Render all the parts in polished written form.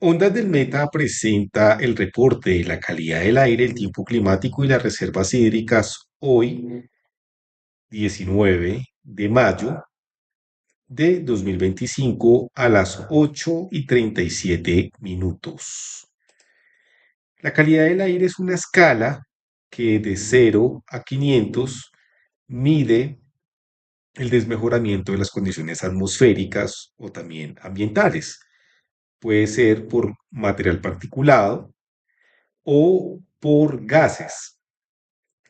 Ondas del Meta presenta el reporte de la calidad del aire, el tiempo climático y las reservas hídricas hoy, 19 de mayo de 2025 a las 8:37 minutos. La calidad del aire es una escala que de 0 a 500 mide el desmejoramiento de las condiciones atmosféricas o también ambientales. Puede ser por material particulado o por gases.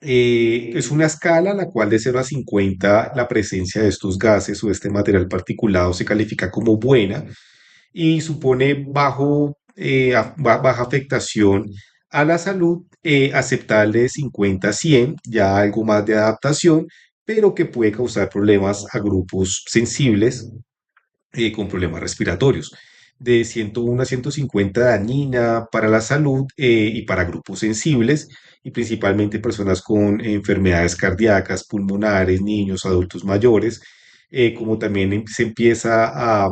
Es una escala en la cual de 0 a 50 la presencia de estos gases o de este material particulado se califica como buena y supone baja afectación a la salud, aceptable de 50 a 100, ya algo más de adaptación, pero que puede causar problemas a grupos sensibles con problemas respiratorios. De 101 a 150 dañina para la salud y para grupos sensibles y principalmente personas con enfermedades cardíacas, pulmonares, niños, adultos mayores, como también se empieza a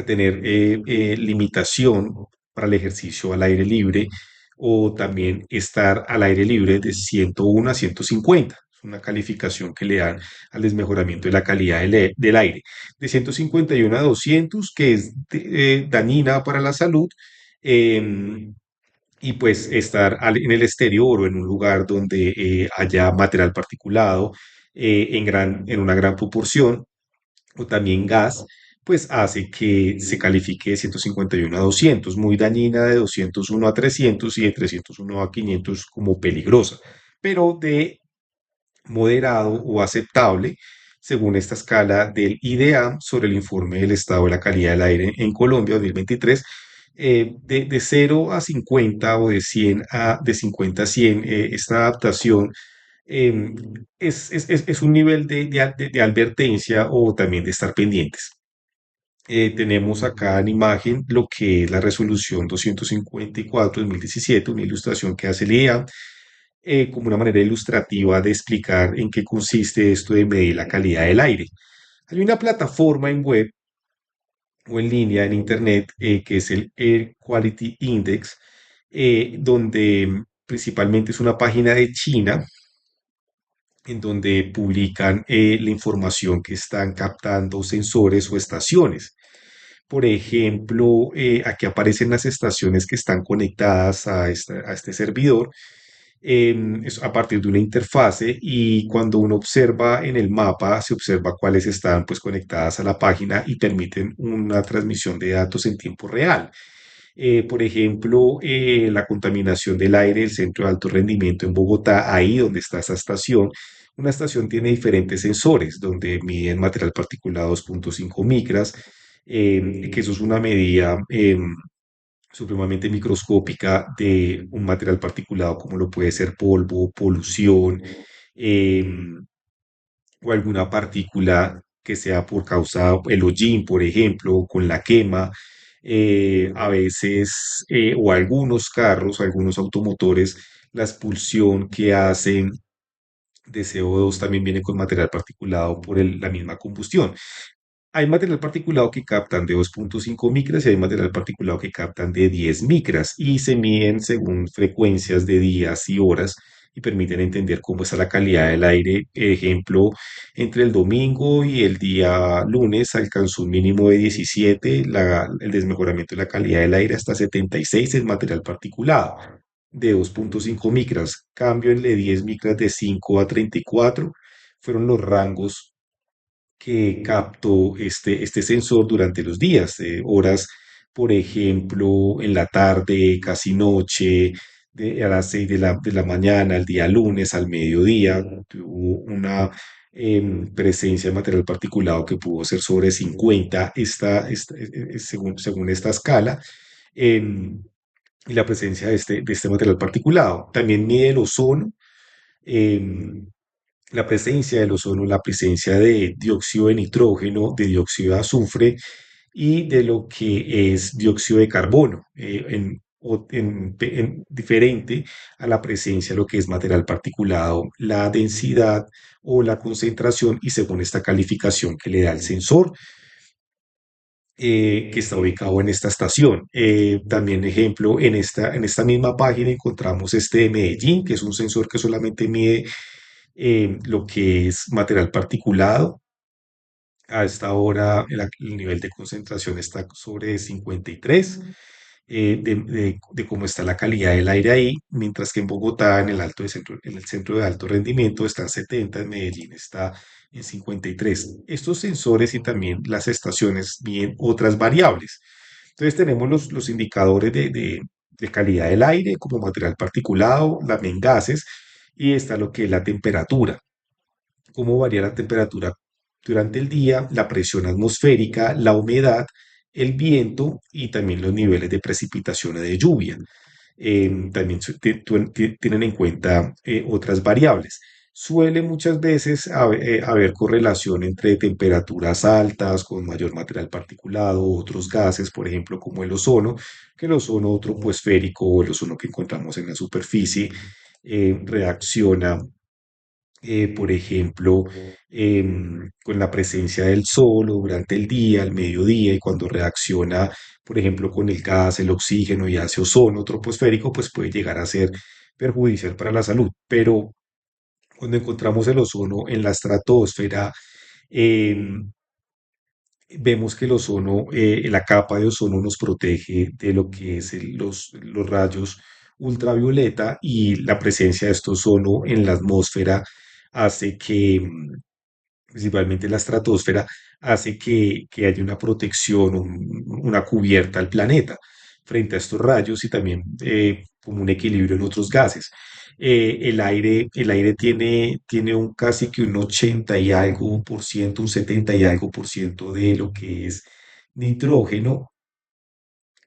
tener limitación para el ejercicio al aire libre o también estar al aire libre de 101 a 150. Es una calificación que le dan al desmejoramiento de la calidad del aire. De 151 a 200, que es dañina para la salud. eh, y pues estar en el exterior o en un lugar donde haya material particulado en una gran proporción o también gas, pues hace que se califique de 151 a 200, muy dañina de 201 a 300 y de 301 a 500 como peligrosa, pero de moderado o aceptable según esta escala del IDEA sobre el informe del estado de la calidad del aire en Colombia 2023. De 0 a 50 o de 50 a 100, esta adaptación eh, es un nivel de advertencia o también de estar pendientes. Tenemos acá en imagen lo que es la resolución 254/2017, una ilustración que hace el IDEA, como una manera ilustrativa de explicar en qué consiste esto de medir la calidad del aire. Hay una plataforma en web o en línea en internet que es el Air Quality Index, donde principalmente es una página de China en donde publican la información que están captando sensores o estaciones. Por ejemplo, aquí aparecen las estaciones que están conectadas a este servidor, es a partir de una interfase, y cuando uno observa en el mapa, se observa cuáles están pues conectadas a la página y permiten una transmisión de datos en tiempo real. Por ejemplo, la contaminación del aire del centro de alto rendimiento en Bogotá, ahí donde está esa estación. Una estación tiene diferentes sensores donde miden material particulado 2,5 micras, que eso es una medida supremamente microscópica de un material particulado como lo puede ser polvo, polución, o alguna partícula que sea por causa el hollín, por ejemplo, con la quema. A veces, o algunos carros, algunos automotores, la expulsión que hacen de CO2 también viene con material particulado por la misma combustión. Hay material particulado que captan de 2,5 micras y hay material particulado que captan de 10 micras y se miden según frecuencias de días y horas y permiten entender cómo está la calidad del aire. Ejemplo, entre el domingo y el día lunes alcanzó un mínimo de 17, el desmejoramiento de la calidad del aire hasta 76 el material particulado de 2,5 micras. Cambio en de 10 micras de 5 a 34 fueron los rangos que captó este sensor durante los días, horas, por ejemplo, en la tarde, casi noche, a las 6 de la mañana, el día lunes, al mediodía, tuvo una presencia de material particulado que pudo ser sobre 50, según esta escala, em, y la presencia de este material particulado. También mide el ozono, em, la presencia del ozono, la presencia de dióxido de nitrógeno, de dióxido de azufre y de lo que es dióxido de carbono, diferente a la presencia de lo que es material particulado, la densidad o la concentración y según esta calificación que le da el sensor. que está ubicado en esta estación. También, ejemplo, en esta misma página encontramos este de Medellín, que es un sensor que solamente mide lo que es material particulado. A esta hora el nivel de concentración está sobre 53, de cómo está la calidad del aire ahí, mientras que en Bogotá, en el centro de alto rendimiento, está en 70, en Medellín está en 53. Estos sensores y también las estaciones miden otras variables. Entonces tenemos los indicadores de calidad del aire como material particulado, también gases, y está lo que es la temperatura, cómo varía la temperatura durante el día, la presión atmosférica, la humedad, el viento y también los niveles de precipitación o de lluvia. También tienen en cuenta otras variables. Suele muchas veces haber correlación entre temperaturas altas con mayor material particulado, otros gases, por ejemplo, como el ozono, que el ozono troposférico o el ozono que encontramos en la superficie reacciona, por ejemplo, con la presencia del sol o durante el día, al mediodía, y cuando reacciona, por ejemplo, con el gas, el oxígeno y hace ozono troposférico, pues puede llegar a ser perjudicial para la salud. Pero cuando encontramos el ozono en la estratosfera, em, vemos que el ozono, la capa de ozono nos protege de lo que es los rayos ultravioleta, y la presencia de este ozono en la atmósfera hace que, principalmente la estratosfera, hace que haya una protección, una cubierta al planeta frente a estos rayos, y también como un equilibrio en otros gases. El aire tiene un casi que un 80 y algo por ciento, un 70 y algo por ciento de lo que es nitrógeno,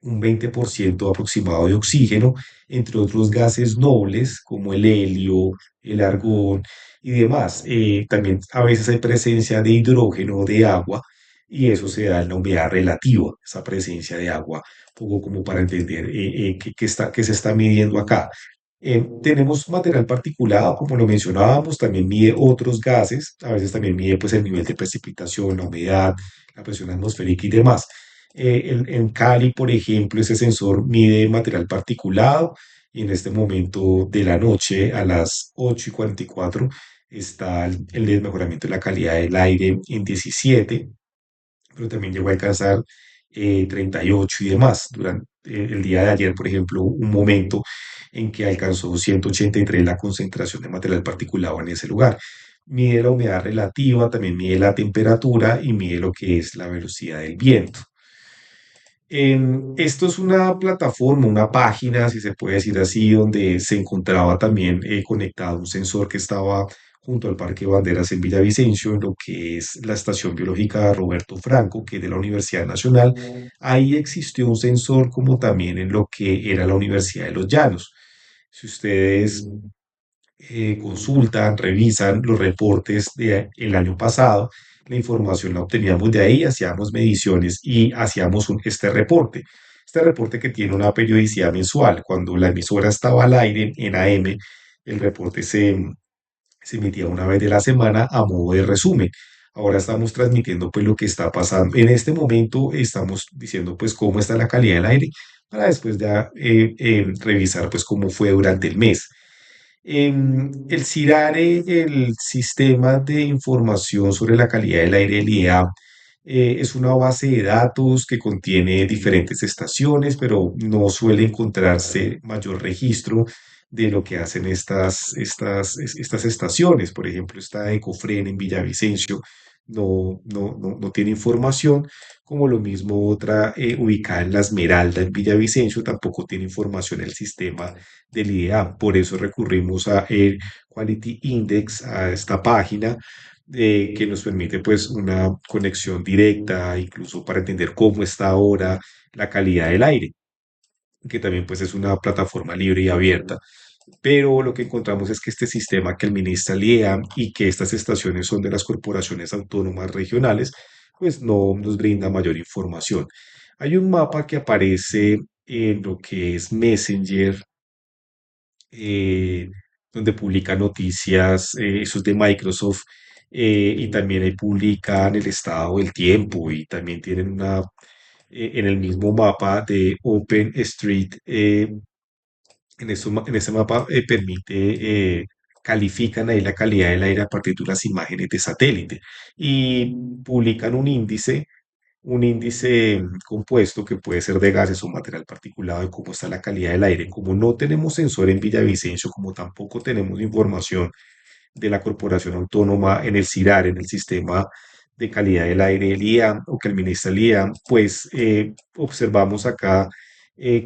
un 20% aproximado de oxígeno, entre otros gases nobles como el helio, el argón y demás. También a veces hay presencia de hidrógeno, de agua, y eso se da en la humedad relativa, esa presencia de agua, poco como para entender qué se está midiendo acá. Tenemos material particulado, como lo mencionábamos, también mide otros gases, a veces también mide pues, el nivel de precipitación, la humedad, la presión atmosférica y demás. En Cali, por ejemplo, ese sensor mide material particulado, y en este momento de la noche, a las 8:44, está el desmejoramiento de la calidad del aire en 17, pero también llegó a alcanzar 38 y demás. Durante el día de ayer, por ejemplo, un momento en que alcanzó 183 la concentración de material particulado en ese lugar. Mide la humedad relativa, también mide la temperatura y mide lo que es la velocidad del viento. Esto es una plataforma, una página, si se puede decir así, donde se encontraba también conectado un sensor que estaba junto al Parque Banderas en Villavicencio, en lo que es la Estación Biológica Roberto Franco, que es de la Universidad Nacional. Ahí existió un sensor como también en lo que era la Universidad de los Llanos. Si ustedes consultan, revisan los reportes del año pasado, la información la obteníamos de ahí, hacíamos mediciones y hacíamos este reporte. Este reporte que tiene una periodicidad mensual. Cuando la emisora estaba al aire en AM, el reporte se emitía una vez de la semana a modo de resumen. Ahora estamos transmitiendo pues lo que está pasando. En este momento estamos diciendo pues cómo está la calidad del aire, para después ya revisar pues cómo fue durante el mes. El CIRARE, el Sistema de Información sobre la Calidad del Aire del IEA, es una base de datos que contiene diferentes estaciones, pero no suele encontrarse mayor registro de lo que hacen estas estaciones. Por ejemplo, esta Ecofren en Villavicencio no tiene información, como lo mismo otra ubicada en La Esmeralda en Villavicencio tampoco tiene información el sistema del IDEA. Por eso recurrimos a Air Quality Index, a esta página que nos permite pues una conexión directa, incluso para entender cómo está ahora la calidad del aire, que también pues es una plataforma libre y abierta. Pero lo que encontramos es que este sistema que administra el IEAM y que estas estaciones son de las corporaciones autónomas regionales, pues no nos brinda mayor información. Hay un mapa que aparece en lo que es Messenger, eh, donde publica noticias, eso es de Microsoft, y también ahí publican el estado del tiempo, y también tienen en el mismo mapa de OpenStreet, en ese mapa califican ahí la calidad del aire a partir de unas imágenes de satélite y publican un índice compuesto que puede ser de gases o material particulado de cómo está la calidad del aire. Como no tenemos sensor en Villavicencio, como tampoco tenemos información de la Corporación Autónoma en el CIRAR, en el Sistema de Calidad del Aire del IAM, o que administra el IAM, pues observamos acá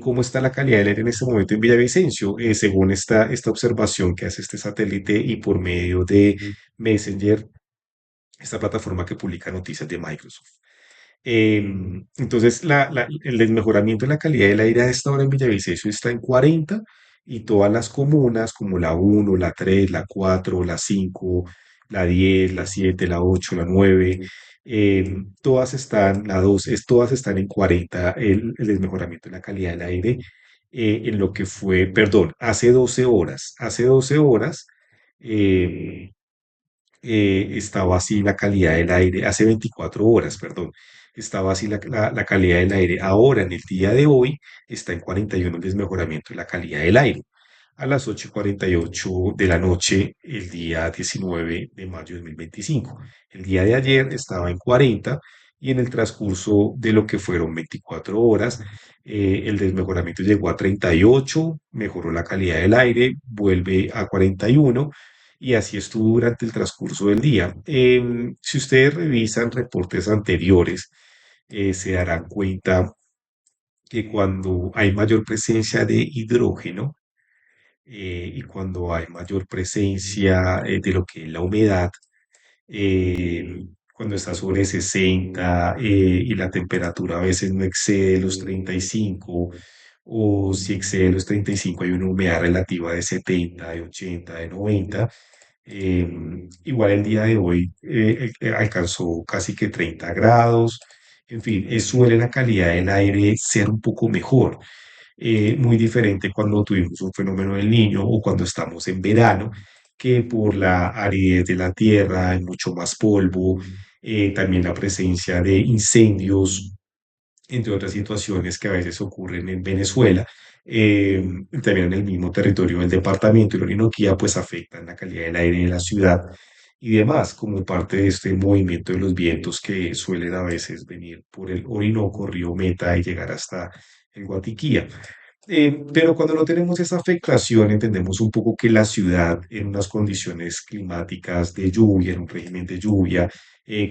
cómo está la calidad del aire en este momento en Villavicencio, según esta observación que hace este satélite y por medio de Messenger, esta plataforma que publica noticias de Microsoft. Entonces, el desmejoramiento de la calidad del aire a esta hora en Villavicencio está en 40 y todas las comunas como la 1, la 3, la 4, la 5, la 10, la 7, la 8, la 9, todas están, la 2, todas están en 40 el desmejoramiento de la calidad del aire en lo que fue, perdón, hace 12 horas, eh, estaba así la calidad del aire, hace 24 horas, perdón, estaba así la calidad del aire. Ahora, en el día de hoy, está en 41 el desmejoramiento de la calidad del aire. A las 8:48 de la noche, el día 19 de mayo de 2025. El día de ayer estaba en 40 y en el transcurso de lo que fueron 24 horas, el desmejoramiento llegó a 38, mejoró la calidad del aire, vuelve a 41 y así estuvo durante el transcurso del día. Si ustedes revisan reportes anteriores, se darán cuenta que cuando hay mayor presencia de hidrógeno y cuando hay mayor presencia de lo que es la humedad, cuando está sobre 60 y la temperatura a veces no excede los 35 o si excede los 35 hay una humedad relativa de 70, de 80, de 90. Igual el día de hoy alcanzó casi que 30 grados. En fin, suele la calidad del aire ser un poco mejor, muy diferente cuando tuvimos un fenómeno del niño o cuando estamos en verano, que por la aridez de la tierra hay mucho más polvo, también la presencia de incendios, entre otras situaciones que a veces ocurren en Venezuela, también en el mismo territorio del departamento y la Orinoquía, pues afectan la calidad del aire de la ciudad y demás, como parte de este movimiento de los vientos que suelen a veces venir por el Orinoco, Río Meta y llegar hasta el Guatiquía. Pero cuando no tenemos esa afectación, entendemos un poco que la ciudad en unas condiciones climáticas de lluvia, en un régimen de lluvia,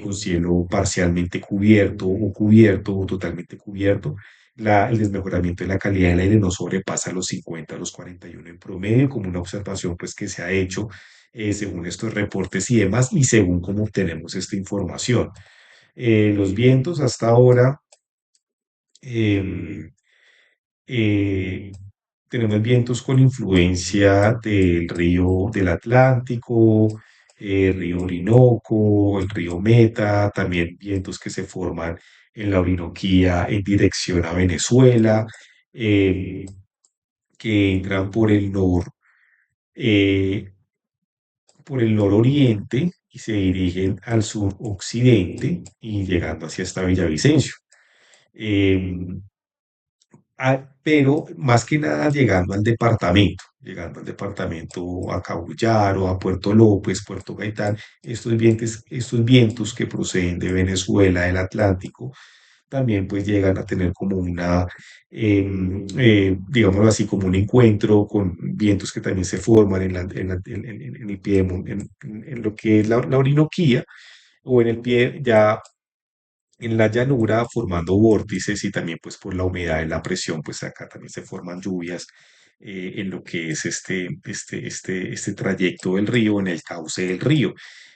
con cielo parcialmente cubierto o totalmente cubierto, el desmejoramiento de la calidad del aire no sobrepasa los 50 a los 41 en promedio, como una observación pues que se ha hecho según estos reportes y demás, y según cómo obtenemos esta información. Los vientos hasta ahora em, eh, tenemos vientos con influencia del río del Atlántico, río Orinoco, el río Meta, también vientos que se forman en la Orinoquía en dirección a Venezuela, eh, que entran eh, por el nororiente y se dirigen al suroccidente y llegando hacia hasta Villavicencio. Em, pero más que nada llegando al departamento a Cabullar o a Puerto López, Puerto Gaitán, estos vientos que proceden de Venezuela, del Atlántico, también pues llegan a tener como digámoslo así, como un encuentro con vientos que también se forman en el pie, en lo que es la Orinoquía o en el pie ya en la llanura formando vórtices y también pues por la humedad y la presión, pues acá también se forman lluvias en lo que es este trayecto del río, en el cauce del río.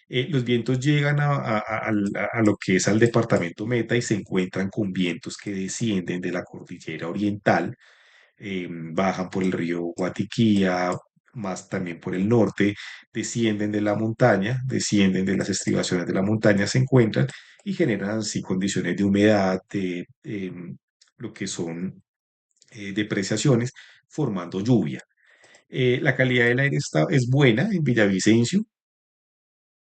Los vientos llegan a lo que es al departamento Meta y se encuentran con vientos que descienden de la cordillera oriental, bajan por el río Guatiquía, más también por el norte, descienden de la montaña, descienden de las estribaciones de la montaña, se encuentran y generan así condiciones de humedad, lo que son depreciaciones, formando lluvia. La calidad del aire es buena en Villavicencio.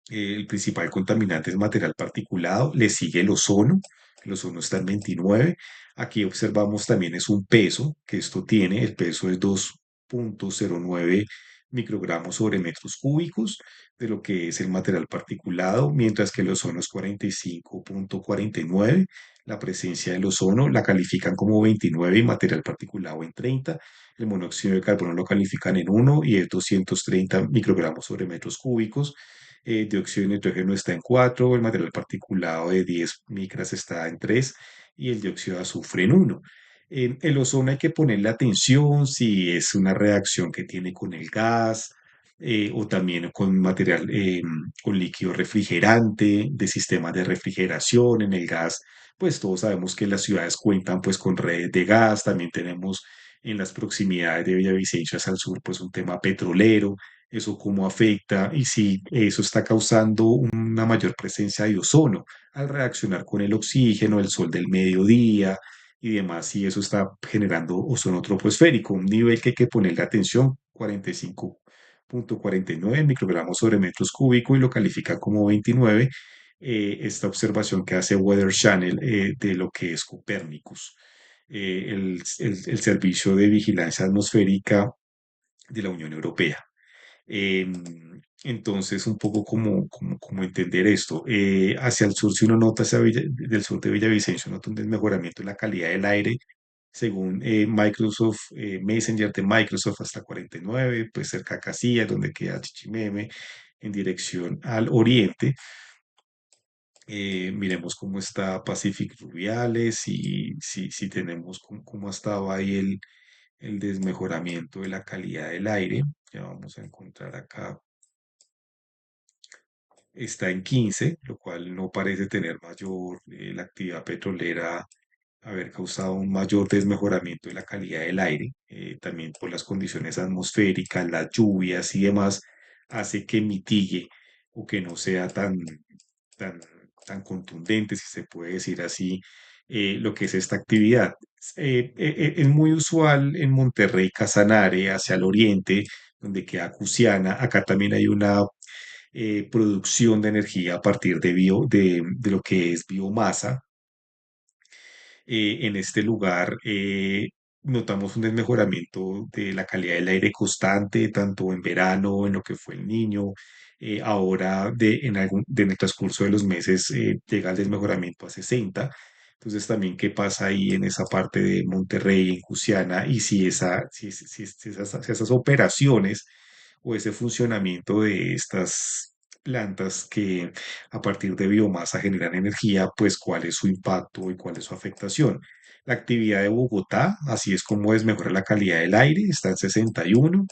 El principal contaminante es material particulado, le sigue el ozono. el ozono está en 29. Aquí observamos también es un peso que esto tiene, el peso es 2,09 microgramos sobre metros cúbicos de lo que es el material particulado, mientras que el ozono es 45,49. La presencia del ozono la califican como 29 y material particulado en 30. El monóxido de carbono lo califican en 1 y es 230 microgramos sobre metros cúbicos. Dióxido de nitrógeno está en 4, el material particulado de 10 micras está en 3 y el dióxido de azufre en 1. El ozono hay que ponerle atención si es una reacción que tiene con el gas o también con material, con líquido refrigerante, de sistemas de refrigeración en el gas. Pues todos sabemos que las ciudades cuentan pues con redes de gas, también tenemos en las proximidades de Villavicencio hacia el sur pues un tema petrolero, eso cómo afecta y si eso está causando una mayor presencia de ozono al reaccionar con el oxígeno, el sol del mediodía y demás, y eso está generando ozono troposférico, un nivel que hay que ponerle atención, 45,49 microgramos sobre metros cúbicos y lo califica como 29. Esta observación que hace Weather Channel de lo que es Copérnicus, el Servicio de Vigilancia Atmosférica de la Unión Europea. Eh, entonces, un poco como entender esto. Hacia el sur, si uno nota del sur de Villavicencio, nota un desmejoramiento en la calidad del aire, según Microsoft, Messenger de Microsoft hasta 49, pues cerca a Casillas, donde queda Chichimeme, en dirección al oriente. Miremos cómo está Pacific Rubiales y si tenemos cómo ha estado ahí el desmejoramiento de la calidad del aire. Ya vamos a encontrar acá está en 15, lo cual no parece tener mayor, la actividad petrolera haber causado un mayor desmejoramiento de la calidad del aire, también por las condiciones atmosféricas, las lluvias y demás, hace que mitigue o que no sea tan, tan contundente, si se puede decir así, lo que es esta actividad. Es muy usual en Monterrey, Casanare, hacia el oriente, donde queda Cusiana. Acá también hay una producción de energía a partir de lo que es biomasa. En este lugar notamos un desmejoramiento de la calidad del aire constante, tanto en verano, en lo que fue el Niño. Ahora, en el transcurso de los meses, llega el desmejoramiento a 60. Entonces, también, ¿qué pasa ahí en esa parte de Monterrey, en Cusiana? Y si esas operaciones o ese funcionamiento de estas plantas que a partir de biomasa generan energía, pues cuál es su impacto y cuál es su afectación. La actividad de Bogotá, así es como desmejora la calidad del aire, está en 61.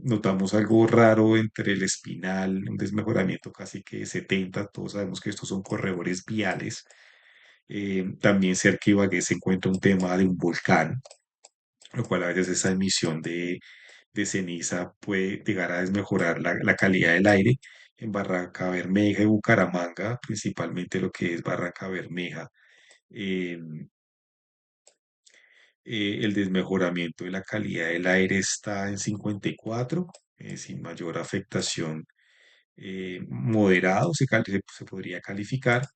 Notamos algo raro entre el Espinal, un desmejoramiento casi que de 70. Todos sabemos que estos son corredores viales. También cerca de Ibagué se encuentra un tema de un volcán, lo cual a veces esa emisión de ceniza puede llegar a desmejorar la calidad del aire. En Barranca Bermeja y Bucaramanga, principalmente lo que es Barranca Bermeja, eh, el desmejoramiento de la calidad del aire está en 54, sin mayor afectación, moderado se podría calificar.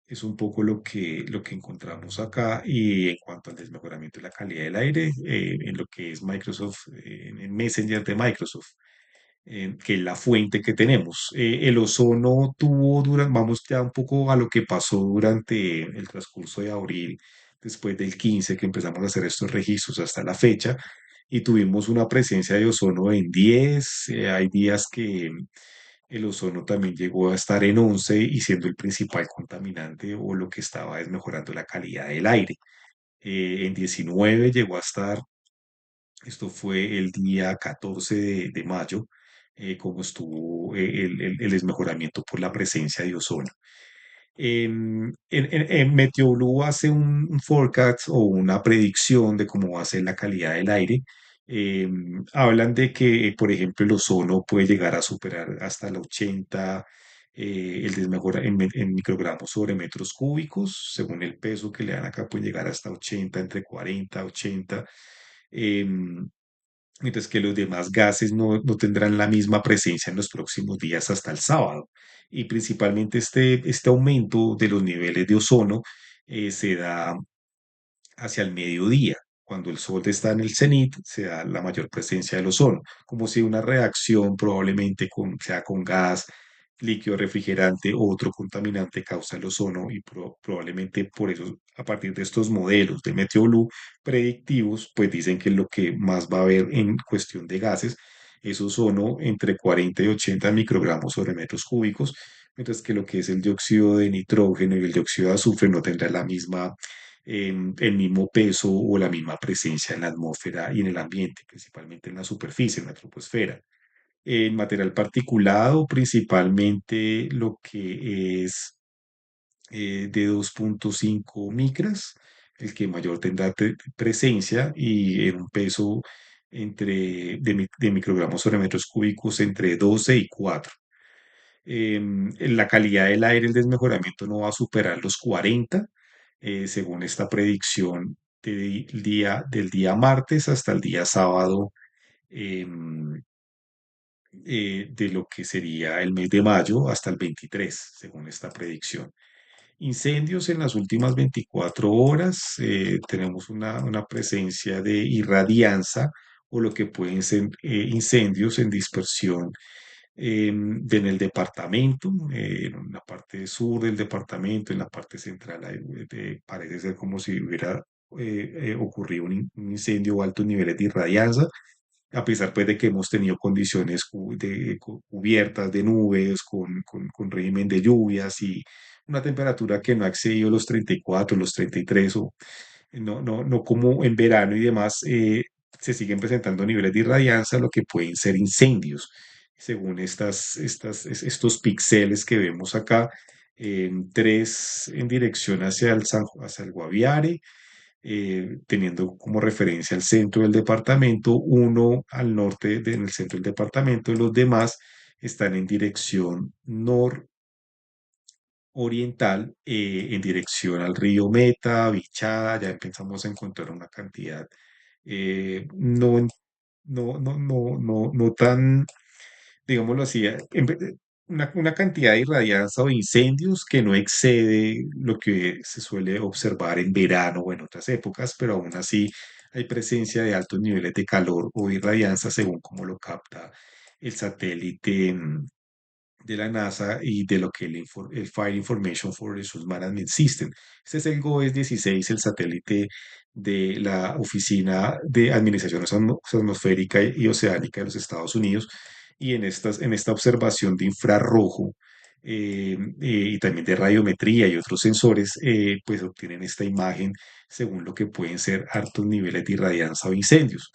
Es un poco lo que encontramos acá y en cuanto al desmejoramiento de la calidad del aire, en lo que es Microsoft, en Messenger de Microsoft, que es la fuente que tenemos. El ozono vamos ya un poco a lo que pasó durante el transcurso de abril, después del 15 que empezamos a hacer estos registros hasta la fecha, y tuvimos una presencia de ozono en 10. Hay días que el ozono también llegó a estar en 11 y siendo el principal contaminante o lo que estaba desmejorando la calidad del aire. En 19 llegó a estar, esto fue el día 14 de mayo, como estuvo el desmejoramiento por la presencia de ozono. En Meteoblue hace un forecast o una predicción de cómo va a ser la calidad del aire. Hablan de que, por ejemplo, el ozono puede llegar a superar hasta el 80, el desmejora en microgramos sobre metros cúbicos, según el peso que le dan acá, puede llegar hasta 80, entre 40, 80. em, mientras que los demás gases no tendrán la misma presencia en los próximos días hasta el sábado. Y principalmente este aumento de los niveles de ozono se da hacia el mediodía. Cuando el sol está en el cenit, se da la mayor presencia del ozono, como si una reacción probablemente sea con gas, líquido refrigerante o otro contaminante causa el ozono y probablemente por eso, a partir de estos modelos de MeteoBlue predictivos, pues dicen que lo que más va a haber en cuestión de gases es ozono entre 40 y 80 microgramos sobre metros cúbicos, mientras que lo que es el dióxido de nitrógeno y el dióxido de azufre no tendrá la misma el mismo peso o la misma presencia en la atmósfera y en el ambiente, principalmente en la superficie, en la troposfera. En material particulado, principalmente lo que es de 2,5 micras, el que mayor tendrá presencia y en un peso de microgramos sobre metros cúbicos entre 12 y 4. En la calidad del aire, el desmejoramiento no va a superar los 40, según esta predicción del día martes hasta el día sábado, em, de lo que sería el mes de mayo hasta el 23, según esta predicción. Incendios en las últimas 24 horas, tenemos una presencia de irradianza o lo que pueden ser incendios en dispersión en el departamento, en la parte sur del departamento, en la parte central, parece ser como si hubiera ocurrido un incendio o altos niveles de irradianza, a pesar pues de que hemos tenido condiciones cubiertas de nubes, con régimen de lluvias y una temperatura que no ha excedido los 34, los 33 o no como en verano y demás, se siguen presentando niveles de irradianza, lo que pueden ser incendios, según estos píxeles que vemos acá, tres en dirección hacia el Guaviare, teniendo como referencia el centro del departamento, uno al norte en el centro del departamento, los demás están en dirección oriental, en dirección al río Meta, Vichada, ya empezamos a encontrar una cantidad no, no tan, digámoslo así, una cantidad de irradianza o incendios que no excede lo que se suele observar en verano o en otras épocas, pero aún así hay presencia de altos niveles de calor o irradianza según cómo lo capta el satélite de la NASA y de lo que el Fire Information for Resource Management System. Este es el GOES-16, el satélite de la Oficina de Administración Atmosférica y Oceánica de los Estados Unidos. Y en esta observación de infrarrojo y también de radiometría y otros sensores, pues obtienen esta imagen según lo que pueden ser altos niveles de irradianza o incendios.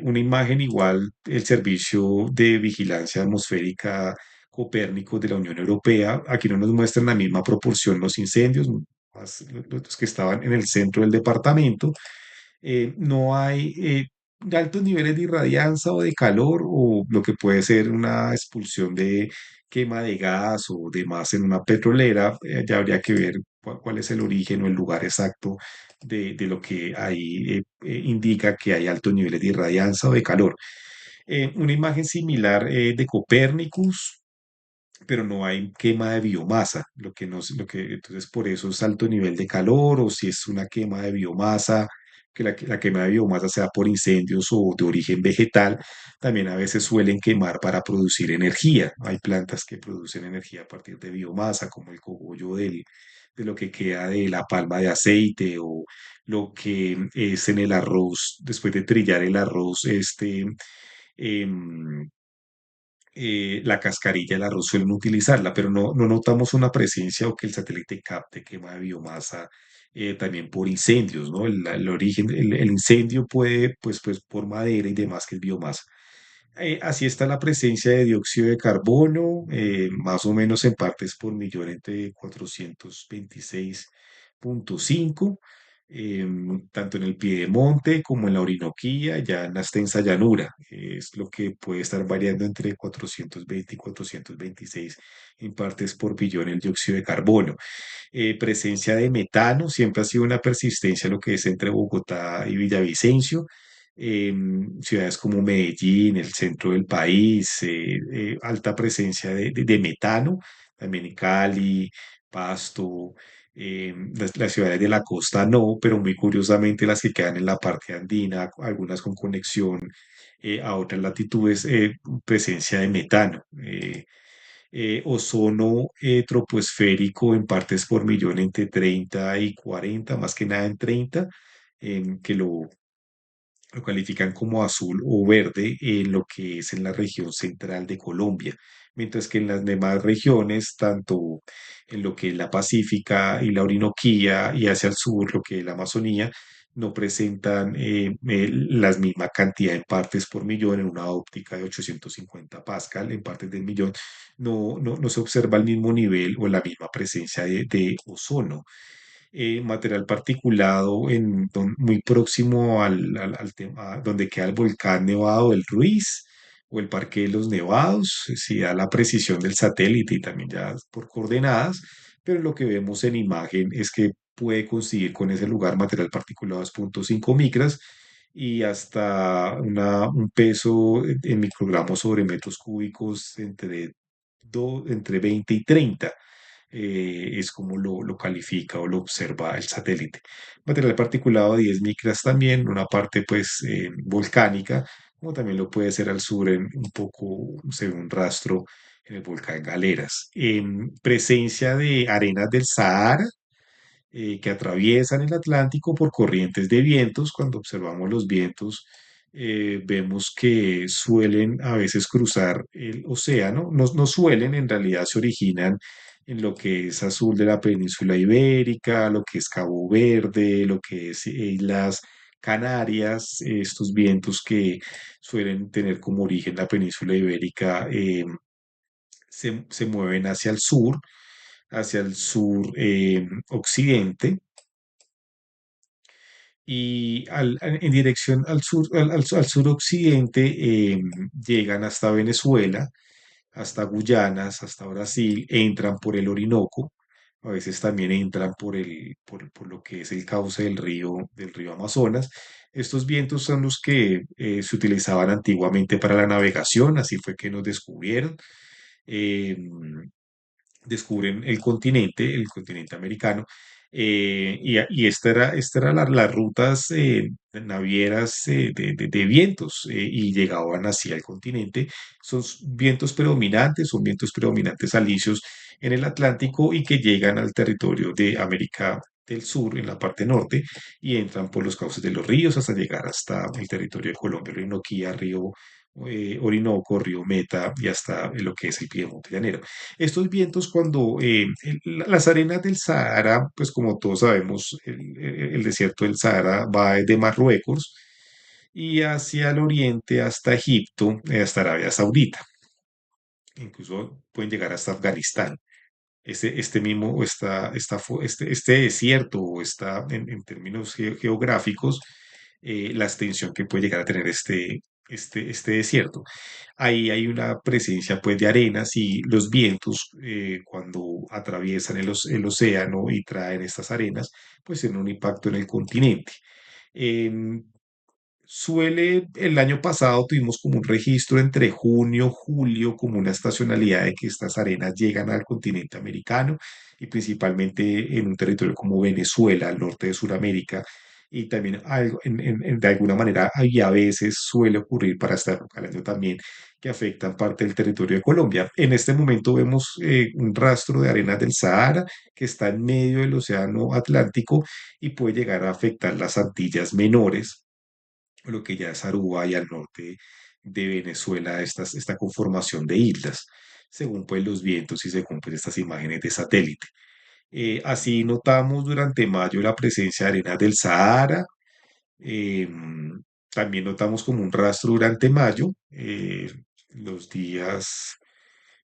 Una imagen igual, el Servicio de Vigilancia Atmosférica Copérnico de la Unión Europea. Aquí no nos muestran la misma proporción los incendios, más los que estaban en el centro del departamento. No hay altos niveles de irradianza o de calor o lo que puede ser una expulsión de quema de gas o demás en una petrolera. Ya habría que ver cuál es el origen o el lugar exacto de lo que ahí indica que hay altos niveles de irradianza o de calor. Una imagen similar de Copérnicus, pero no hay quema de biomasa, entonces por eso es alto nivel de calor, o si es una quema de biomasa, que la quema de biomasa sea por incendios o de origen vegetal, también a veces suelen quemar para producir energía. Hay plantas que producen energía a partir de biomasa, como el cogollo de lo que queda de la palma de aceite o lo que es en el arroz, después de trillar el arroz, em, la cascarilla del arroz suelen utilizarla, pero no notamos una presencia o que el satélite capte quema de biomasa también por incendios, ¿no? El origen, el incendio puede, pues por madera y demás, que es biomasa. Así está la presencia de dióxido de carbono, más o menos en partes por millón entre 426,5, tanto en el Piedemonte como en la Orinoquía, ya en la extensa llanura. Es lo que puede estar variando entre 420 y 426 en partes por billón el dióxido de carbono. Presencia de metano, siempre ha sido una persistencia lo que es entre Bogotá y Villavicencio. ciudades como Medellín, el centro del país, alta presencia de metano, también en Cali, Pasto, las ciudades de la costa no, pero muy curiosamente las que quedan en la parte andina, algunas con conexión a otras latitudes, presencia de metano. Ozono troposférico en partes por millón entre 30 y 40, más que nada en 30, que lo califican como azul o verde en lo que es en la región central de Colombia, mientras que en las demás regiones, tanto en lo que es la Pacífica y la Orinoquía y hacia el sur, lo que es la Amazonía, no presentan la misma cantidad en partes por millón en una óptica de 850 Pascal en partes del millón, no se observa el mismo nivel o la misma presencia de ozono. Material particulado muy próximo al tema donde queda el volcán Nevado del Ruiz o el Parque de los Nevados, si da la precisión del satélite y también ya por coordenadas, pero lo que vemos en imagen es que puede coincidir con ese lugar material particulado 2,5 micras y hasta un peso en microgramos sobre metros cúbicos entre 20 y 30 es como lo califica o lo observa el satélite. Material particulado 10 micras también, una parte pues volcánica, como también lo puede ser al sur en un poco, según rastro, en el volcán Galeras. En presencia de arenas del Sahara, que atraviesan el Atlántico por corrientes de vientos. Cuando observamos los vientos, vemos que suelen a veces cruzar el océano. No, no suelen, en realidad se originan en lo que es azul de la península ibérica, lo que es Cabo Verde, lo que es Islas Canarias, estos vientos que suelen tener como origen la península ibérica, se mueven hacia el sur occidente y en dirección al sur, al suroccidente llegan hasta Venezuela, hasta Guyanas, hasta Brasil, entran por el Orinoco, a veces también entran por lo que es el cauce del río Amazonas. Estos vientos son los que se utilizaban antiguamente para la navegación, así fue que nos descubrieron. Em, Descubren el continente americano, y esta era las rutas navieras de vientos, y llegaban hacia el continente. Son vientos predominantes alisios en el Atlántico y que llegan al territorio de América del Sur, en la parte norte, y entran por los cauces de los ríos hasta llegar hasta el territorio de Colombia, Orinoquía, río Orinoco, río Meta y hasta lo que es el Piemonte llanero. Estos vientos cuando las arenas del Sahara, pues como todos sabemos, el desierto del Sahara va desde Marruecos y hacia el oriente hasta Egipto, hasta Arabia Saudita. Incluso pueden llegar hasta Afganistán. Este mismo, o este desierto, o en términos geográficos, la extensión que puede llegar a tener este desierto. Ahí hay una presencia pues de arenas y los vientos cuando atraviesan el océano y traen estas arenas, pues tienen un impacto en el continente. Em, el año pasado tuvimos como un registro entre junio, julio, como una estacionalidad de que estas arenas llegan al continente americano y principalmente en un territorio como Venezuela, al norte de Sudamérica, y también de alguna manera y a veces suele ocurrir para esta época del año también, que afectan parte del territorio de Colombia. En este momento vemos un rastro de arenas del Sahara que está en medio del Océano Atlántico y puede llegar a afectar las Antillas menores, lo que ya es Aruba y al norte de Venezuela, esta conformación de islas, según pues los vientos y según pues estas imágenes de satélite. Así notamos durante mayo la presencia de arenas del Sahara. También notamos como un rastro durante mayo. Los días,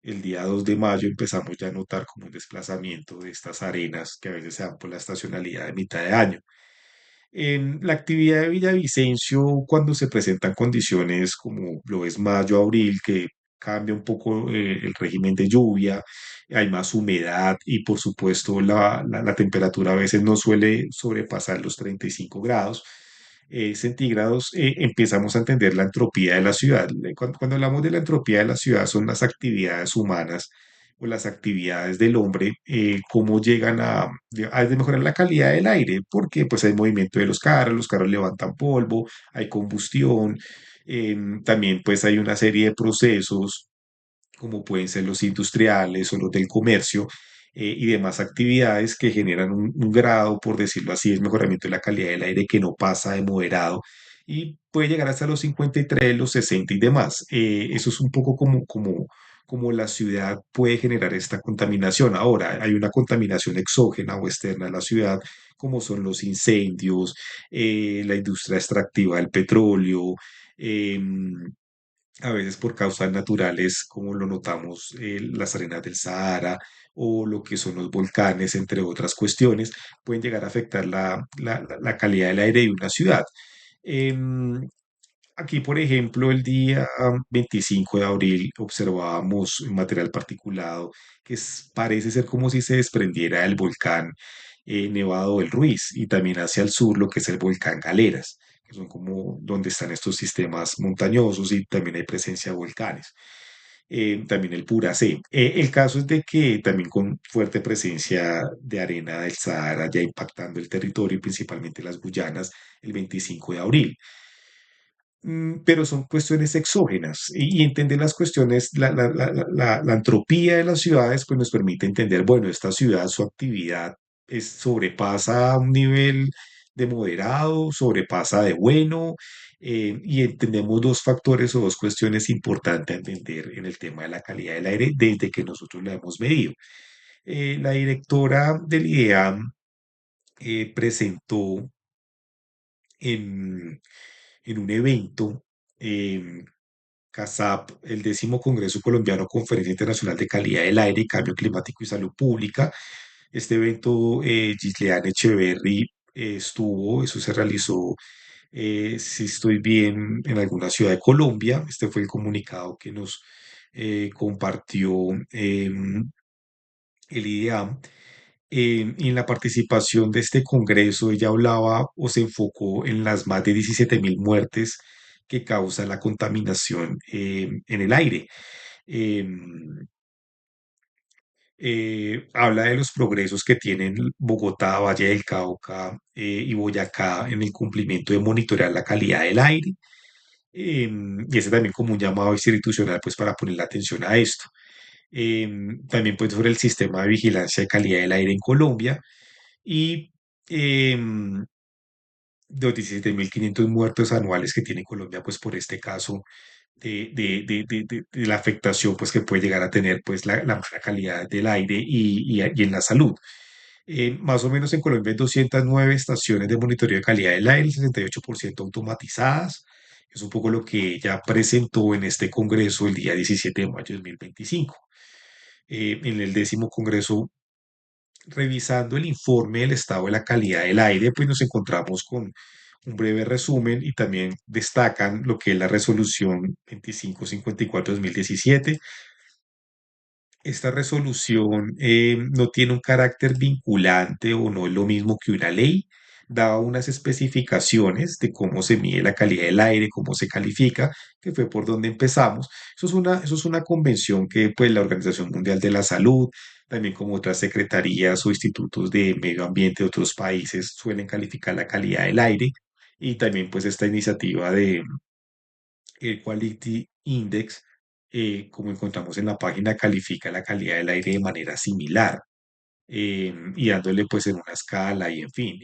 el día 2 de mayo empezamos ya a notar como un desplazamiento de estas arenas que a veces se dan por la estacionalidad de mitad de año. En la actividad de Villavicencio, cuando se presentan condiciones como lo es mayo, abril, que cambia un poco el régimen de lluvia, hay más humedad y por supuesto la temperatura a veces no suele sobrepasar los 35 grados. centígrados, empezamos a entender la entropía de la ciudad. Cuando hablamos de la entropía de la ciudad son las actividades humanas o las actividades del hombre, cómo llegan a mejorar la calidad del aire, porque pues hay movimiento de los carros levantan polvo, hay combustión, también pues hay una serie de procesos como pueden ser los industriales o los del comercio, y demás actividades que generan un grado, por decirlo así, de mejoramiento de la calidad del aire que no pasa de moderado y puede llegar hasta los 53, los 60 y demás. Eso es un poco como la ciudad puede generar esta contaminación. Ahora, hay una contaminación exógena o externa a la ciudad, como son los incendios, la industria extractiva del petróleo, em, a veces por causas naturales, como lo notamos, las arenas del Sahara o lo que son los volcanes, entre otras cuestiones, pueden llegar a afectar la calidad del aire de una ciudad. Em, Aquí, por ejemplo, el día 25 de abril observábamos un material particulado que parece ser como si se desprendiera del volcán Nevado del Ruiz y también hacia el sur lo que es el volcán Galeras, que son como donde están estos sistemas montañosos y también hay presencia de volcanes. También el Puracé. El caso es de que también con fuerte presencia de arena del Sahara ya impactando el territorio y principalmente las Guyanas el 25 de abril. Pero son cuestiones exógenas y entender las cuestiones, la entropía de las ciudades, pues nos permite entender, bueno, esta ciudad, su actividad sobrepasa un nivel de moderado, sobrepasa de bueno, y entendemos dos factores o dos cuestiones importantes a entender en el tema de la calidad del aire desde que nosotros la hemos medido. La directora del IDEAM presentó en, en un evento, em, CASAP, el 10º Congreso Colombiano Conferencia Internacional de Calidad del Aire, Cambio Climático y Salud Pública. Este evento, Gisleane Echeverry estuvo, eso se realizó, si estoy bien, en alguna ciudad de Colombia. Este fue el comunicado que nos compartió el IDEAM. Y en la participación de este congreso, ella hablaba o se enfocó en las más de 17.000 muertes que causa la contaminación en el aire. Em, Habla de los progresos que tienen Bogotá, Valle del Cauca, y Boyacá en el cumplimiento de monitorear la calidad del aire. Y ese también como un llamado institucional pues para poner la atención a esto. También pues sobre el sistema de vigilancia de calidad del aire en Colombia y em, los 17.500 muertos anuales que tiene Colombia, pues por este caso de la afectación pues que puede llegar a tener pues la mala calidad del aire y en la salud. Más o menos en Colombia hay 209 estaciones de monitoreo de calidad del aire, el 68% automatizadas. Es un poco lo que ella presentó en este congreso el día 17 de mayo de 2025. En el 10º Congreso, revisando el informe del estado de la calidad del aire, pues nos encontramos con un breve resumen y también destacan lo que es la resolución 2554-2017. Esta resolución no tiene un carácter vinculante o no es lo mismo que una ley, da unas especificaciones de cómo se mide la calidad del aire, cómo se califica, que fue por donde empezamos. Eso es una convención que pues, la Organización Mundial de la Salud, también como otras secretarías o institutos de medio ambiente de otros países suelen calificar la calidad del aire y también pues esta iniciativa de el Quality Index, como encontramos en la página, califica la calidad del aire de manera similar, y dándole pues en una escala y en fin.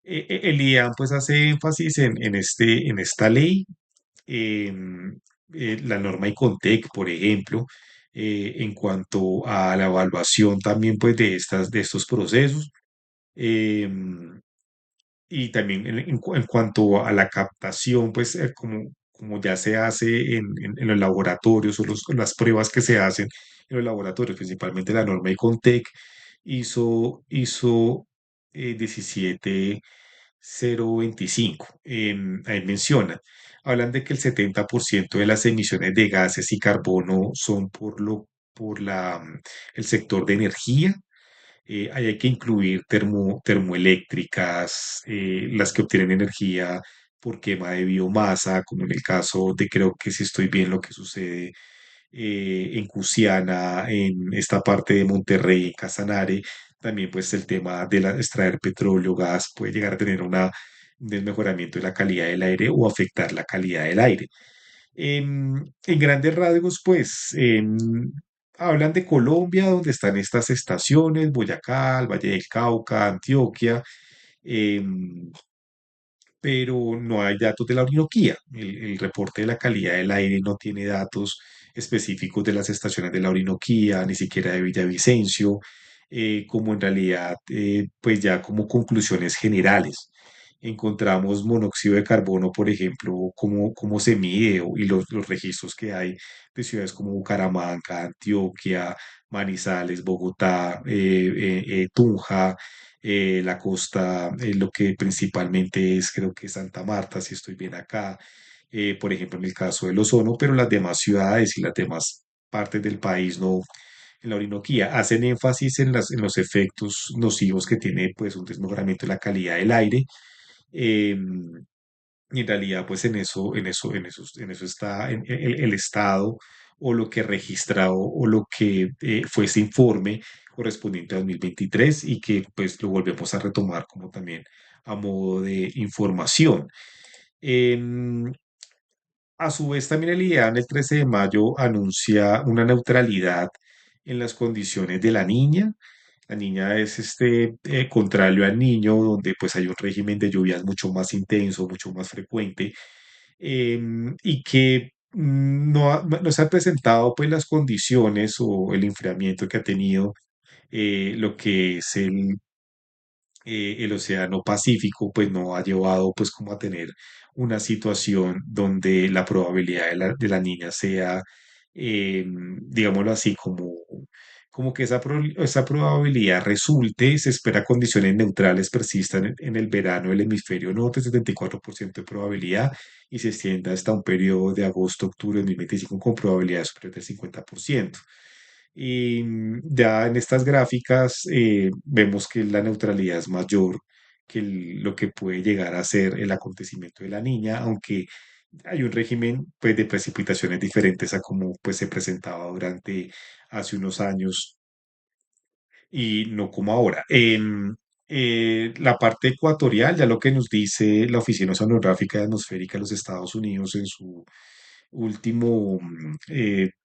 El IAM pues hace énfasis en esta ley, la norma ICONTEC, por ejemplo, en cuanto a la evaluación también pues de estos procesos. em, y también en cuanto a la captación, pues como ya se hace en los laboratorios o las pruebas que se hacen en los laboratorios, principalmente la norma ICONTEC, hizo 17025. Ahí menciona, hablan de que el 70% de las emisiones de gases y carbono son por el sector de energía, Ahí hay que incluir termoeléctricas, las que obtienen energía por quema de biomasa, como en el caso de, creo que si estoy bien, lo que sucede en Cusiana, en esta parte de Monterrey, en Casanare. También pues el tema de extraer petróleo, gas, puede llegar a tener un desmejoramiento de la calidad del aire o afectar la calidad del aire. En grandes rasgos, pues, hablan de Colombia, donde están estas estaciones, Boyacá, el Valle del Cauca, Antioquia, em, pero no hay datos de la Orinoquía. El reporte de la calidad del aire no tiene datos específicos de las estaciones de la Orinoquía, ni siquiera de Villavicencio, como en realidad, pues ya como conclusiones generales. Encontramos monóxido de carbono, por ejemplo, cómo se mide y los registros que hay de ciudades como Bucaramanga, Antioquia, Manizales, Bogotá, Tunja, la costa, lo que principalmente es, creo que Santa Marta, si estoy bien acá, por ejemplo, en el caso del ozono, pero las demás ciudades y las demás partes del país no, en la Orinoquía, hacen énfasis en los efectos nocivos que tiene pues un desmejoramiento de la calidad del aire. Y en realidad, pues en eso está el Estado o lo que registrado o lo que fue ese informe correspondiente a 2023 y que pues lo volvemos a retomar como también a modo de información. Em, a su vez, también el IDEAN el 13 de mayo anuncia una neutralidad en las condiciones de la niña. La niña es contrario al niño, donde pues hay un régimen de lluvias mucho más intenso, mucho más frecuente, y que no se han presentado pues las condiciones o el enfriamiento que ha tenido lo que es el Océano Pacífico, pues no ha llevado pues como a tener una situación donde la probabilidad de la niña sea, digámoslo así, como que esa probabilidad resulte. Se espera condiciones neutrales persistan en el verano del hemisferio norte, 74% de probabilidad, y se extienda hasta un periodo de agosto-octubre de 2025 con probabilidad superior del 50%. Y ya en estas gráficas vemos que la neutralidad es mayor que lo que puede llegar a ser el acontecimiento de la niña, aunque hay un régimen pues, de precipitaciones diferentes a como pues, se presentaba durante hace unos años y no como ahora. La parte ecuatorial, ya lo que nos dice la Oficina Oceanográfica y Atmosférica de los Estados Unidos en su último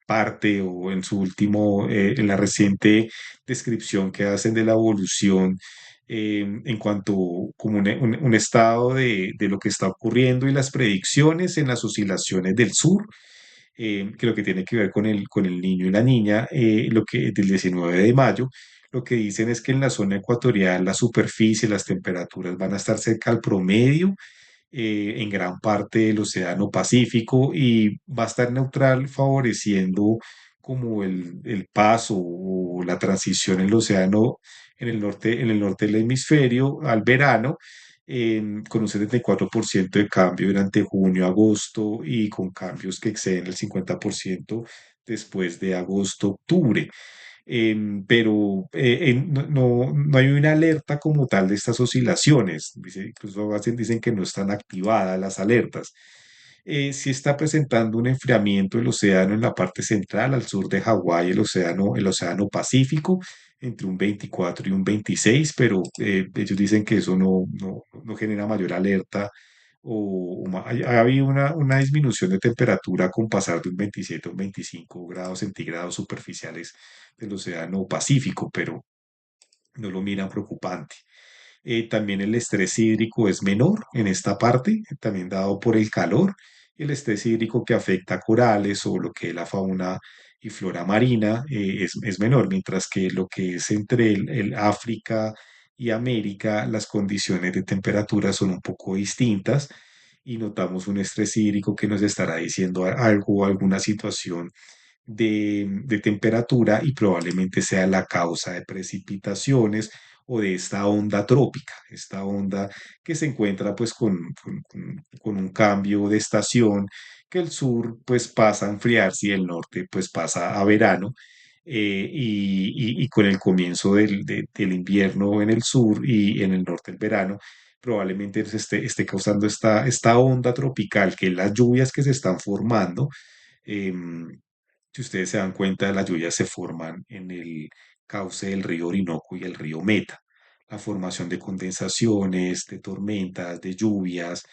parte o en su último, en la reciente descripción que hacen de la evolución en cuanto como un estado de lo que está ocurriendo y las predicciones en las oscilaciones del sur, que lo que tiene que ver con el niño y la niña, lo que del 19 de mayo, lo que dicen es que en la zona ecuatorial la superficie, las temperaturas van a estar cerca al promedio en gran parte del Océano Pacífico y va a estar neutral favoreciendo como el paso o la transición en el océano en el norte del hemisferio al verano, con un 74% de cambio durante junio, agosto y con cambios que exceden el 50% después de agosto, octubre. Pero no hay una alerta como tal de estas oscilaciones. Incluso dicen que no están activadas las alertas. Sí está presentando un enfriamiento del océano en la parte central, al sur de Hawái, el océano Pacífico, entre un 24 y un 26, pero ellos dicen que eso no genera mayor alerta ha habido una disminución de temperatura con pasar de un 27 a un 25 grados centígrados superficiales del Océano Pacífico, pero no lo miran preocupante. También el estrés hídrico es menor en esta parte, también dado por el calor. El estrés hídrico que afecta a corales o lo que es la fauna y flora marina es menor, mientras que lo que es entre el África y América, las condiciones de temperatura son un poco distintas y notamos un estrés hídrico que nos estará diciendo algo, alguna situación de temperatura y probablemente sea la causa de precipitaciones o de esta onda trópica, esta onda que se encuentra pues con un cambio de estación, que el sur pues pasa a enfriarse y el norte pues pasa a verano. y con el comienzo del invierno en el sur y en el norte el verano, probablemente esté causando esta onda tropical, que las lluvias que se están formando, em, si ustedes se dan cuenta, las lluvias se forman en el cauce del río Orinoco y el río Meta. La formación de condensaciones, de tormentas, de lluvias,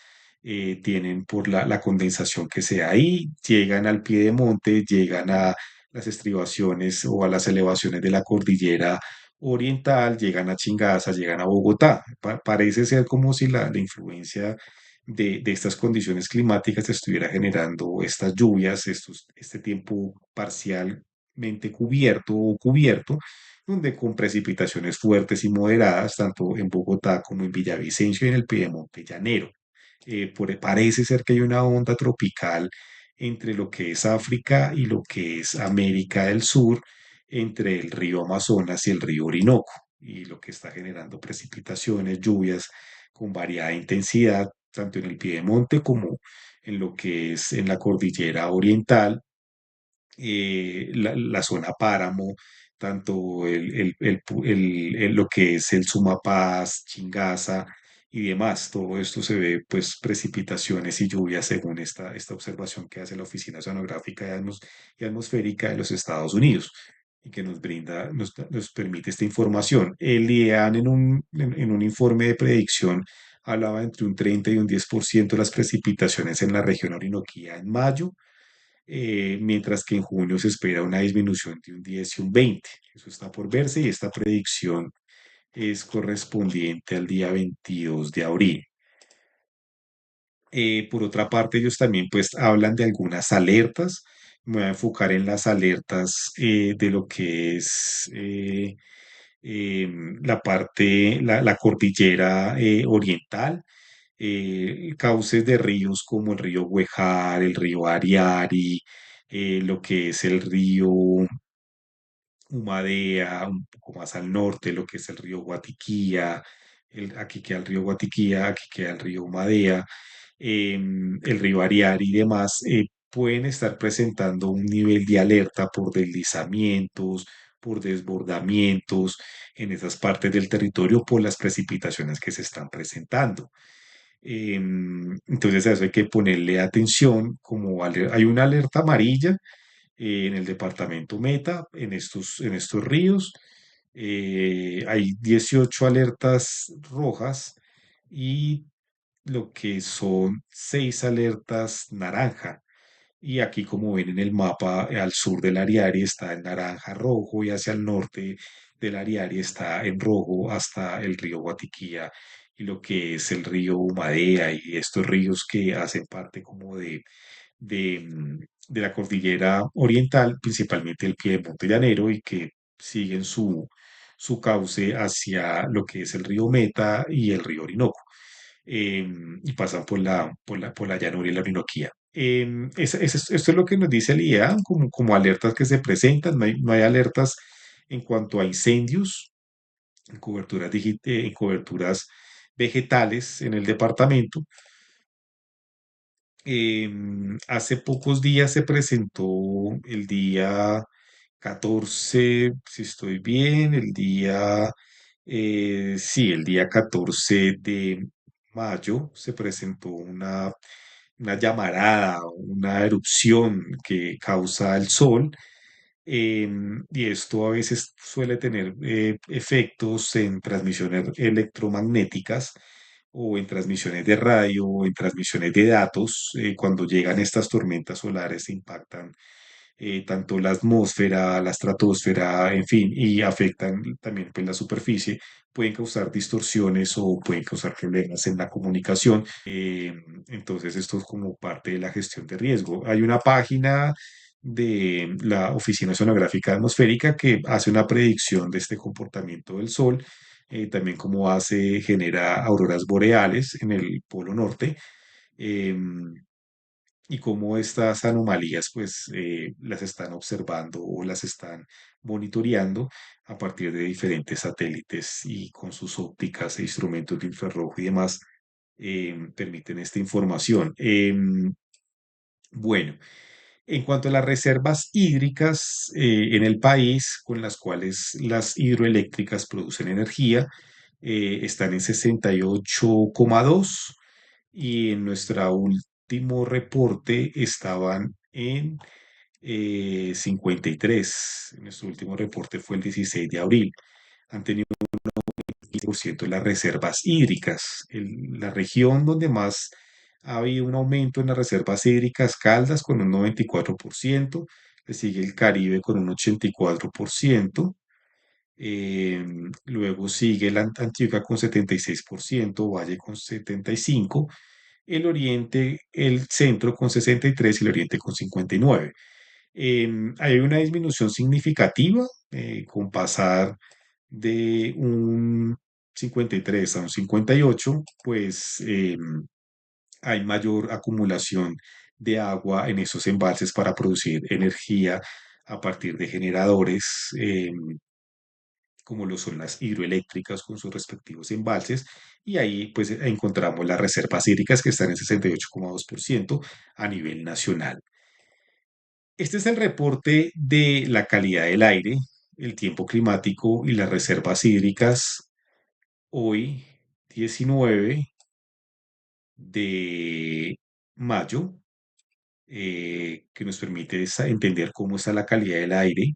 tienen por la condensación que se da ahí, llegan al pie de monte, llegan a las estribaciones o a las elevaciones de la cordillera oriental, llegan a Chingaza, llegan a Bogotá. Parece ser como si la influencia de estas condiciones climáticas estuviera generando estas lluvias, este tiempo parcialmente cubierto o cubierto, donde con precipitaciones fuertes y moderadas, tanto en Bogotá como en Villavicencio y en el Piedemonte llanero. Parece ser que hay una onda tropical entre lo que es África y lo que es América del Sur, entre el río Amazonas y el río Orinoco, y lo que está generando precipitaciones, lluvias con variada intensidad, tanto en el piedemonte como en lo que es en la cordillera oriental, la zona páramo, tanto lo que es el Sumapaz, Chingaza y demás. Todo esto se ve, pues, precipitaciones y lluvias según esta observación que hace la Oficina Oceanográfica y Atmosférica de los Estados Unidos y que nos permite esta información. El IEAN en un informe de predicción hablaba entre un 30 y un 10% de las precipitaciones en la región orinoquía en mayo, mientras que en junio se espera una disminución de un 10 y un 20. Eso está por verse y esta predicción es correspondiente al día 22 de abril. Por otra parte, ellos también pues hablan de algunas alertas. Me voy a enfocar en las alertas de lo que es la cordillera oriental, cauces de ríos como el río Güejar, el río Ariari, lo que es el río Humadea, un poco más al norte, lo que es el río Guatiquía, aquí queda el río Guatiquía, aquí queda el río Humadea, el río Ariari y demás, pueden estar presentando un nivel de alerta por deslizamientos, por desbordamientos en esas partes del territorio por las precipitaciones que se están presentando. Entonces a eso hay que ponerle atención, hay una alerta amarilla en el departamento Meta, en estos ríos. Hay 18 alertas rojas y lo que son 6 alertas naranja. Y aquí, como ven en el mapa, al sur del Ariari está en naranja rojo y hacia el norte del Ariari está en rojo hasta el río Guatiquía y lo que es el río Humadea y estos ríos que hacen parte como de la cordillera oriental, principalmente el Piedemonte llanero, y que siguen su cauce hacia lo que es el río Meta y el río Orinoco, y pasan por la llanura y la Orinoquía. Esto es lo que nos dice el IEA, como alertas que se presentan. No hay alertas en cuanto a incendios, en coberturas vegetales en el departamento. Hace pocos días se presentó el día 14, si estoy bien, sí, el día 14 de mayo se presentó una llamarada, una erupción que causa el sol, y esto a veces suele tener efectos en transmisiones electromagnéticas o en transmisiones de radio o en transmisiones de datos. Cuando llegan estas tormentas solares impactan tanto la atmósfera, la estratosfera, en fin, y afectan también pues, la superficie, pueden causar distorsiones o pueden causar problemas en la comunicación. Entonces, esto es como parte de la gestión de riesgo. Hay una página de la Oficina Oceanográfica Atmosférica que hace una predicción de este comportamiento del Sol, también cómo genera auroras boreales en el Polo Norte. em, y cómo estas anomalías pues las están observando o las están monitoreando a partir de diferentes satélites y con sus ópticas e instrumentos de infrarrojo y demás, permiten esta información. Bueno, En cuanto a las reservas hídricas en el país, con las cuales las hidroeléctricas producen energía, están en 68,2 y en nuestro último reporte estaban en 53. Nuestro último reporte fue el 16 de abril. Han tenido un 15% las reservas hídricas. La región donde más ha habido un aumento en las reservas hídricas, Caldas con un 94%, le sigue el Caribe con un 84%. Luego sigue la Antioquia con 76%, Valle con 75%, el Oriente, el Centro con 63% y el Oriente con 59%. Hay una disminución significativa con pasar de un 53 a un 58, pues hay mayor acumulación de agua en esos embalses para producir energía a partir de generadores, como lo son las hidroeléctricas con sus respectivos embalses, y ahí pues encontramos las reservas hídricas que están en 68,2% a nivel nacional. Este es el reporte de la calidad del aire, el tiempo climático y las reservas hídricas hoy, 19 de mayo, que nos permite entender cómo está la calidad del aire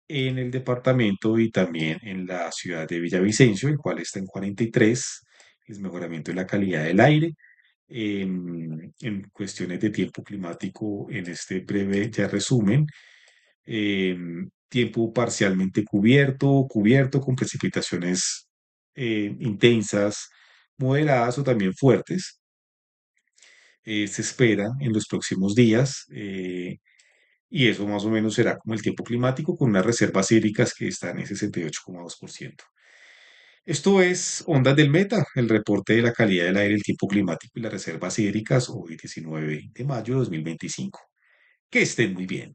en el departamento y también en la ciudad de Villavicencio, el cual está en 43, el mejoramiento de la calidad del aire. En cuestiones de tiempo climático, en este breve ya resumen, tiempo parcialmente cubierto con precipitaciones intensas, moderadas o también fuertes. Se espera en los próximos días, y eso más o menos será como el tiempo climático con unas reservas hídricas que están en 68,2%. Esto es Ondas del Meta, el reporte de la calidad del aire, el tiempo climático y las reservas hídricas hoy 19 de mayo de 2025. Que estén muy bien.